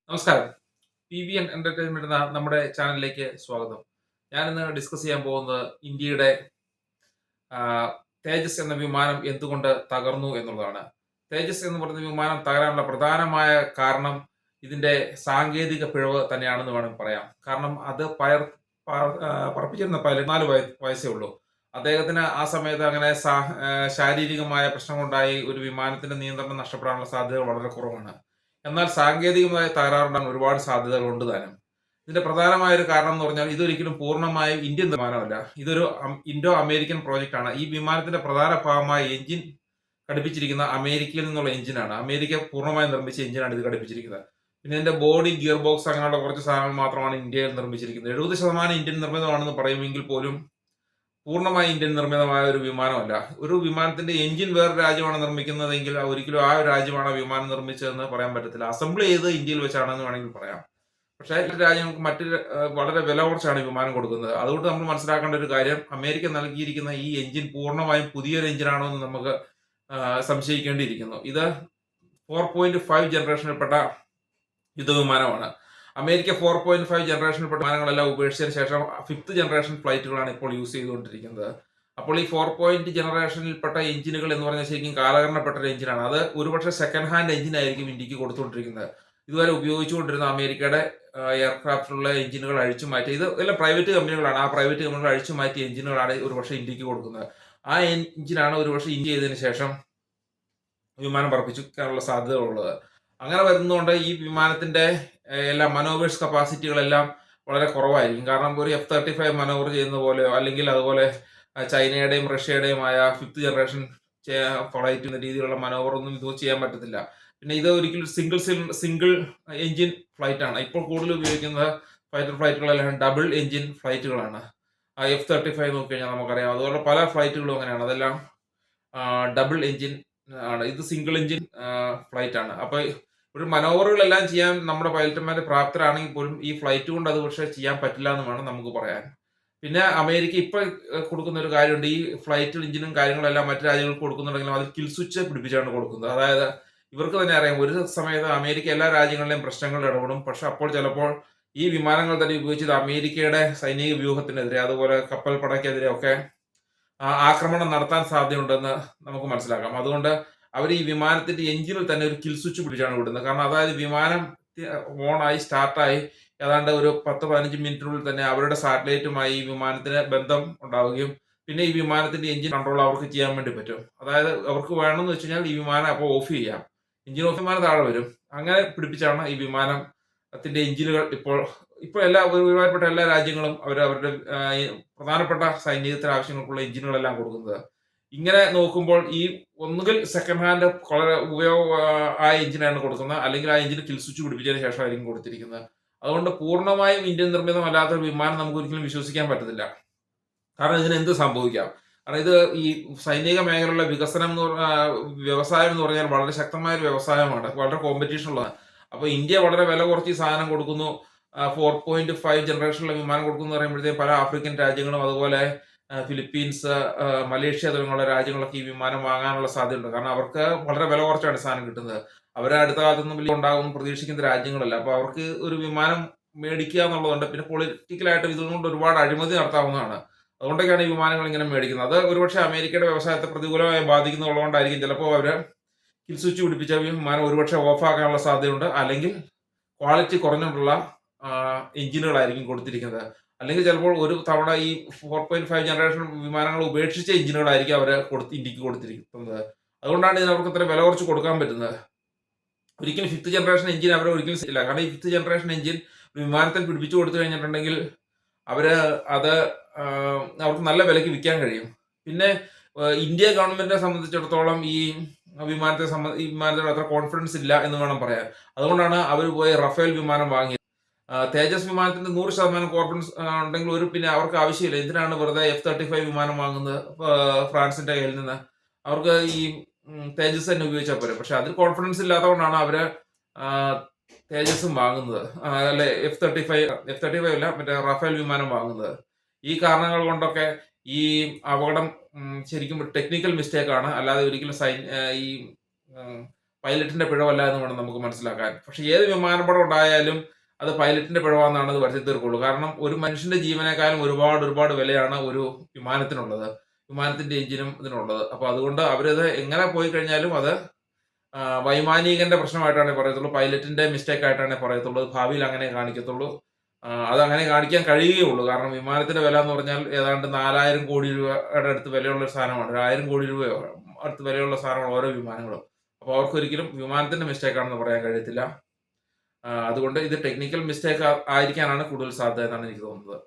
നമസ്കാരം. PVN entertainment എന്ന നമ്മുടെ ചാനലിലേക്ക് സ്വാഗതം. ഞാനിന്ന് ഡിസ്കസ് ചെയ്യാൻ പോകുന്നത് ഇന്ത്യയുടെ തേജസ് എന്ന വിമാനം എന്തുകൊണ്ട് തകർന്നു എന്നുള്ളതാണ്. തേജസ് എന്ന് പറയുന്ന വിമാനം തകരാനുള്ള പ്രധാനമായ കാരണം ഇതിന്റെ സാങ്കേതിക പിഴവ് തന്നെയാണെന്ന് വേണമെങ്കിൽ പറയാം. കാരണം അത് പറപ്പിച്ചിരുന്ന പൈലറ്റ് 4 വയസ്സേ ഉള്ളൂ. അദ്ദേഹത്തിന് ആ സമയത്ത് അങ്ങനെ ശാരീരികമായ പ്രശ്നങ്ങളുണ്ടായി ഒരു വിമാനത്തിന്റെ നിയന്ത്രണം നഷ്ടപ്പെടാനുള്ള സാധ്യതകൾ വളരെ കുറവാണ്. എന്നാൽ സാങ്കേതികമായ തകരാറുണ്ടാകാൻ ഒരുപാട് സാധ്യതകളുണ്ട് താനും. ഇതിന്റെ പ്രധാനമായ ഒരു കാരണം എന്ന് പറഞ്ഞാൽ ഇതൊരിക്കലും പൂർണ്ണമായും ഇന്ത്യൻ വിമാനമല്ല. ഇതൊരു ഇൻഡോ അമേരിക്കൻ പ്രോജക്റ്റ് ആണ്. ഈ വിമാനത്തിന്റെ പ്രധാന ഭാഗമായ എഞ്ചിൻ ഘടിപ്പിച്ചിരിക്കുന്ന അമേരിക്കയിൽ നിന്നുള്ള എഞ്ചിനാണ്. അമേരിക്ക പൂർണ്ണമായും നിർമ്മിച്ച എഞ്ചിനാണ് ഇത് ഘടിപ്പിച്ചിരിക്കുന്നത്. പിന്നെ ഇതിന്റെ ബോഡി, ഗിയർ ബോക്സ് അങ്ങനെയുള്ള കുറച്ച് സാധനങ്ങൾ മാത്രമാണ് ഇന്ത്യയിൽ നിർമ്മിച്ചിരിക്കുന്നത്. 70% ഇന്ത്യൻ നിർമ്മിതമാണെന്ന് പറയുമെങ്കിൽ പോലും പൂർണ്ണമായി ഇന്ത്യൻ നിർമ്മിതമായ ഒരു വിമാനമല്ല. ഒരു വിമാനത്തിന്റെ എഞ്ചിൻ വേറെ രാജ്യമാണ് നിർമ്മിക്കുന്നതെങ്കിൽ ഒരിക്കലും ആ ഒരു രാജ്യമാണ് ആ വിമാനം നിർമ്മിച്ചതെന്ന് പറയാൻ പറ്റത്തില്ല. അസംബിൾ ചെയ്ത് ഇന്ത്യയിൽ വെച്ചാണെന്ന് വേണമെങ്കിൽ പറയാം. പക്ഷേ രാജ്യങ്ങൾക്ക് വളരെ വില കുറച്ചാണ് ഈ വിമാനം കൊടുക്കുന്നത്. അതുകൊണ്ട് നമ്മൾ മനസ്സിലാക്കേണ്ട ഒരു കാര്യം, അമേരിക്ക നൽകിയിരിക്കുന്ന ഈ എഞ്ചിൻ പൂർണ്ണമായും പുതിയൊരു എഞ്ചിനാണോ എന്ന് നമുക്ക് സംശയിക്കേണ്ടിയിരിക്കുന്നു. ഇത് 4.5 ജനറേഷനിൽപ്പെട്ട യുദ്ധവിമാനമാണ്. അമേരിക്ക 4.5 ജനറേഷനിൽപ്പെട്ട വിമാനങ്ങളെല്ലാം ഉപേക്ഷിച്ചതിന് ശേഷം 5th ജനറേഷൻ ഫ്ലൈറ്റുകളാണ് ഇപ്പോൾ യൂസ് ചെയ്തുകൊണ്ടിരിക്കുന്നത്. അപ്പോൾ ഈ 4 ജനറേഷനിൽപ്പെട്ട എഞ്ചിനുകൾ എന്ന് പറഞ്ഞാൽ ശരിക്കും കാലഹരണപ്പെട്ട ഒരു എഞ്ചിനാണ്. അത് ഒരുപക്ഷെ സെക്കൻഡ് ഹാൻഡ് എഞ്ചിനായിരിക്കും ഇന്ത്യക്ക് കൊടുത്തുകൊണ്ടിരിക്കുന്നത്. ഇതുവരെ ഉപയോഗിച്ചുകൊണ്ടിരുന്ന അമേരിക്കയുടെ എയർക്രാഫ്റ്റിലുള്ള എഞ്ചിനുകൾ അഴിച്ചു മാറ്റി, ഇത് എല്ലാം പ്രൈവറ്റ് കമ്പനികളാണ്. ആ പ്രൈവറ്റ് കമ്പനികൾ അഴിച്ചു മാറ്റിയ എഞ്ചിനുകളാണ് ഒരുപക്ഷെ ഇന്ത്യക്ക് കൊടുക്കുന്നത്. ആ എഞ്ചിനാണ് ഒരുപക്ഷെ ഇന്ത്യ ചെയ്തതിന് ശേഷം വിമാനം പറപ്പിക്കാനുള്ള സാധ്യതകളുള്ളത്. അങ്ങനെ വരുന്നതുകൊണ്ട് ഈ വിമാനത്തിന്റെ എല്ലാ മനോവേഴ്സ് കപ്പാസിറ്റികളെല്ലാം വളരെ കുറവായിരിക്കും. കാരണം ഒരു F-35 മനോവർ ചെയ്യുന്ന പോലെയോ അല്ലെങ്കിൽ അതുപോലെ ചൈനയുടെയും റഷ്യയുടെയും ആയ 5th ജനറേഷൻ ഫ്ലൈറ്റ് എന്ന രീതിയിലുള്ള മനോവർ ഒന്നും ഇത് ചെയ്യാൻ പറ്റത്തില്ല. പിന്നെ ഇത് ഒരിക്കലും സിംഗിൾ എഞ്ചിൻ ഫ്ലൈറ്റ് ആണ്. ഇപ്പോൾ കൂടുതൽ ഉപയോഗിക്കുന്നത് ഫൈറ്റർ ഫ്ലൈറ്റുകളെല്ലാം ഡബിൾ എഞ്ചിൻ ഫ്ലൈറ്റുകളാണ്. F-35 നോക്കിക്കഴിഞ്ഞാൽ നമുക്കറിയാം. അതുപോലെ പല ഫ്ലൈറ്റുകളും അങ്ങനെയാണ്. അതെല്ലാം ഡബിൾ എഞ്ചിൻ ആണ്. ഇത് സിംഗിൾ എഞ്ചിൻ ഫ്ലൈറ്റ് ആണ്. അപ്പൊ ഒരു മനോവറുകളെല്ലാം ചെയ്യാൻ നമ്മുടെ പൈലറ്റുമാർ പ്രാപ്തരാണെങ്കിൽ പോലും ഈ ഫ്ലൈറ്റ് കൊണ്ട് അത് പക്ഷേ ചെയ്യാൻ പറ്റില്ല എന്ന് വേണം നമുക്ക് പറയാൻ. പിന്നെ അമേരിക്ക ഇപ്പൊ കൊടുക്കുന്ന ഒരു കാര്യമുണ്ട്. ഈ ഫ്ലൈറ്റ് എഞ്ചിനും കാര്യങ്ങളെല്ലാം മറ്റു രാജ്യങ്ങൾക്ക് കൊടുക്കുന്നുണ്ടെങ്കിലും അതിൽ കിൽ സ്വിച്ച് പിടിപ്പിച്ചാണ് കൊടുക്കുന്നത്. അതായത് ഇവർക്ക് തന്നെ അറിയാം, ഒരു സമയത്ത് അമേരിക്ക എല്ലാ രാജ്യങ്ങളിലെയും പ്രശ്നങ്ങളിൽ ഇടപെടും. പക്ഷെ അപ്പോൾ ചിലപ്പോൾ ഈ വിമാനങ്ങൾ തന്നെ ഉപയോഗിച്ചത് അമേരിക്കയുടെ സൈനിക വ്യൂഹത്തിനെതിരെ അതുപോലെ കപ്പൽ പടയ്ക്കെതിരെ ഒക്കെ ആക്രമണം നടത്താൻ സാധ്യതയുണ്ടെന്ന് നമുക്ക് മനസ്സിലാക്കാം. അതുകൊണ്ട് അവർ ഈ വിമാനത്തിന്റെ എഞ്ചിനിൽ തന്നെ ഒരു കിൽ സ്വിച്ച് പിടിച്ചാണ് വിടുന്നത്. കാരണം അതായത് വിമാനം ഓണായി സ്റ്റാർട്ടായി ഏതാണ്ട് ഒരു 10-15 മിനിറ്റിനുള്ളിൽ തന്നെ അവരുടെ സാറ്റലൈറ്റുമായി ഈ വിമാനത്തിന് ബന്ധം ഉണ്ടാവുകയും പിന്നെ ഈ വിമാനത്തിന്റെ എഞ്ചിൻ കൺട്രോൾ അവർക്ക് ചെയ്യാൻ വേണ്ടി പറ്റും. അതായത് അവർക്ക് വേണമെന്ന് വെച്ച് കഴിഞ്ഞാൽ ഈ വിമാനം അപ്പോൾ ഓഫ് ചെയ്യാം. എഞ്ചിൻ ഓഫ് വിമാനം താഴെ വരും. അങ്ങനെ പിടിപ്പിച്ചാണ് ഈ വിമാനത്തിന്റെ എഞ്ചിനുകൾ ഇപ്പോൾ ഇപ്പോൾ ഒരുമാതിരിപ്പെട്ട എല്ലാ രാജ്യങ്ങളും അവരുടെ പ്രധാനപ്പെട്ട സൈനികത്തിന് ആവശ്യങ്ങൾക്കുള്ള എഞ്ചിനുകളെല്ലാം കൊടുക്കുന്നത്. ഇങ്ങനെ നോക്കുമ്പോൾ ഈ ഒന്നുകിൽ സെക്കൻഡ് ഹാൻഡ് വളരെ ആയ എഞ്ചിനാണ് കൊടുക്കുന്നത്, അല്ലെങ്കിൽ ആ എഞ്ചിന് കിൽ സ്വിച്ച് പിടിപ്പിച്ചതിന് ശേഷമായിരിക്കും കൊടുത്തിരിക്കുന്നത്. അതുകൊണ്ട് പൂർണ്ണമായും ഇന്ത്യൻ നിർമ്മിതമല്ലാത്ത ഒരു വിമാനം നമുക്ക് ഒരിക്കലും വിശ്വസിക്കാൻ പറ്റത്തില്ല. കാരണം ഇതിന് എന്ത് സംഭവിക്കാം. കാരണം ഇത് ഈ സൈനിക മേഖലയിലുള്ള വികസനം വ്യവസായം എന്ന് പറഞ്ഞാൽ വളരെ ശക്തമായ ഒരു വ്യവസായമാണ്. വളരെ കോമ്പറ്റീഷൻ ഉള്ളതാണ്. അപ്പൊ ഇന്ത്യ വളരെ വില കുറച്ച് ഈ സാധനം കൊടുക്കുന്നു. 4.5 ജനറേഷനിലുള്ള വിമാനം കൊടുക്കുന്നു എന്ന് പറയുമ്പോഴത്തേക്കും പല ആഫ്രിക്കൻ രാജ്യങ്ങളും അതുപോലെ ഫിലിപ്പീൻസ്, മലേഷ്യ തുടങ്ങിയുള്ള രാജ്യങ്ങളൊക്കെ ഈ വിമാനം വാങ്ങാനുള്ള സാധ്യതയുണ്ട്. കാരണം അവർക്ക് വളരെ വില കുറച്ചാണ് സാധനം കിട്ടുന്നത്. അവരെ അടുത്ത കാലത്തൊന്നും വലിയ ഉണ്ടാകുമെന്ന് പ്രതീക്ഷിക്കുന്ന രാജ്യങ്ങളല്ല. അപ്പൊ അവർക്ക് ഒരു വിമാനം മേടിക്കുക എന്നുള്ളതുണ്ട്. പിന്നെ പൊളിറ്റിക്കലായിട്ട് ഇതുകൊണ്ട് ഒരുപാട് അഴിമതി നടത്താവുന്നതാണ്. അതുകൊണ്ടൊക്കെയാണ് ഈ വിമാനങ്ങൾ ഇങ്ങനെ മേടിക്കുന്നത്. അത് ഒരുപക്ഷെ അമേരിക്കയുടെ വ്യവസായത്തെ പ്രതികൂലമായി ബാധിക്കുന്നുള്ളതുകൊണ്ടായിരിക്കും ചിലപ്പോൾ അവർ കിൽ സ്വിച്ച് പിടിപ്പിച്ച വിമാനം ഒരുപക്ഷെ ഓഫാക്കാനുള്ള സാധ്യതയുണ്ട്. അല്ലെങ്കിൽ ക്വാളിറ്റി കുറഞ്ഞിട്ടുള്ള എഞ്ചിനുകളായിരിക്കും കൊടുത്തിരിക്കുന്നത്. അല്ലെങ്കിൽ ചിലപ്പോൾ ഒരു തവണ ഈ 4.5 ജനറേഷൻ വിമാനങ്ങൾ ഉപേക്ഷിച്ച എഞ്ചിനുകളായിരിക്കും അവർ ഇന്ത്യക്ക് കൊടുത്തിരിക്കുന്നത്. അതുകൊണ്ടാണ് ഇതിന് അവർക്ക് ഇത്ര വില കുറച്ച് കൊടുക്കാൻ പറ്റുന്നത്. ഒരിക്കലും 5th ജനറേഷൻ എഞ്ചിൻ അവർ ഒരിക്കലും ഇല്ല. കാരണം ഈ 5th ജനറേഷൻ എഞ്ചിൻ വിമാനത്തിൽ പിടിപ്പിച്ചു കൊടുത്തു കഴിഞ്ഞിട്ടുണ്ടെങ്കിൽ അവര് അത് അവർക്ക് നല്ല വിലയ്ക്ക് വിൽക്കാൻ കഴിയും. പിന്നെ ഇന്ത്യ ഗവൺമെന്റിനെ സംബന്ധിച്ചിടത്തോളം ഈ വിമാനത്തോട് അത്ര കോൺഫിഡൻസ് ഇല്ല എന്ന് വേണം പറയാൻ. അതുകൊണ്ടാണ് അവർ പോയി റഫേൽ വിമാനം വാങ്ങിയത്. തേജസ് വിമാനത്തിന്റെ 100% കോൺഫിഡൻസ് ഉണ്ടെങ്കിൽ പിന്നെ അവർക്ക് ആവശ്യമില്ല. എന്തിനാണ് വെറുതെ F-35 വിമാനം വാങ്ങുന്നത് ഫ്രാൻസിന്റെ കയ്യിൽ നിന്ന്? അവർക്ക് ഈ തേജസ് തന്നെ ഉപയോഗിച്ചാൽ പോരെ. പക്ഷെ അതിൽ കോൺഫിഡൻസ് ഇല്ലാത്തതുകൊണ്ടാണ് അവര് തേജസും വാങ്ങുന്നത്, അല്ലെ F-35 അല്ല മറ്റേ റഫേൽ വിമാനം വാങ്ങുന്നത്. ഈ കാരണങ്ങൾ കൊണ്ടൊക്കെ ഈ അപകടം ശരിക്കും ടെക്നിക്കൽ മിസ്റ്റേക്ക് ആണ്, അല്ലാതെ ഒരിക്കലും ഈ പൈലറ്റിന്റെ പിഴവല്ല എന്ന് വേണം നമുക്ക് മനസ്സിലാക്കാൻ. പക്ഷെ ഏത് വിമാനാപകടം ഉണ്ടായാലും അത് പൈലറ്റിന്റെ പിഴവാണെന്നാണ് അത് വരുത്തി തീർക്കുള്ളൂ. കാരണം ഒരു മനുഷ്യന്റെ ജീവനേക്കാളും ഒരുപാട് വിലയാണ് ഒരു വിമാനത്തിനുള്ളത്. വിമാനത്തിന്റെ എഞ്ചിനും ഇതിനുള്ളത്. അപ്പൊ അതുകൊണ്ട് അവരത് എങ്ങനെ പോയി കഴിഞ്ഞാലും അത് വൈമാനികന്റെ പ്രശ്നമായിട്ടാണേ പറയത്തുള്ളൂ. പൈലറ്റിന്റെ മിസ്റ്റേക്ക് ആയിട്ടാണേ പറയത്തുള്ളൂ. ഭാവിയിൽ അങ്ങനെ കാണിക്കത്തുള്ളൂ. അതങ്ങനെ കാണിക്കാൻ കഴിയുകയുള്ളൂ. കാരണം വിമാനത്തിന്റെ വില എന്ന് പറഞ്ഞാൽ ഏതാണ്ട് 4000 കോടി രൂപയുടെ അടുത്ത് വിലയുള്ള ഒരു സാധനമാണ്. ഒരു 1000 കോടി രൂപയോ അടുത്ത് വിലയുള്ള സാധനമാണ് ഓരോ വിമാനങ്ങളും. അപ്പോൾ അവർക്കൊരിക്കലും വിമാനത്തിന്റെ മിസ്റ്റേക്ക് ആണെന്ന് പറയാൻ കഴിയത്തില്ല. അതുകൊണ്ട് ഇത് ടെക്നിക്കൽ മിസ്റ്റേക്ക് ആയിരിക്കാനാണ് കൂടുതൽ സാധ്യത എന്നാണ് എനിക്ക് തോന്നുന്നത്.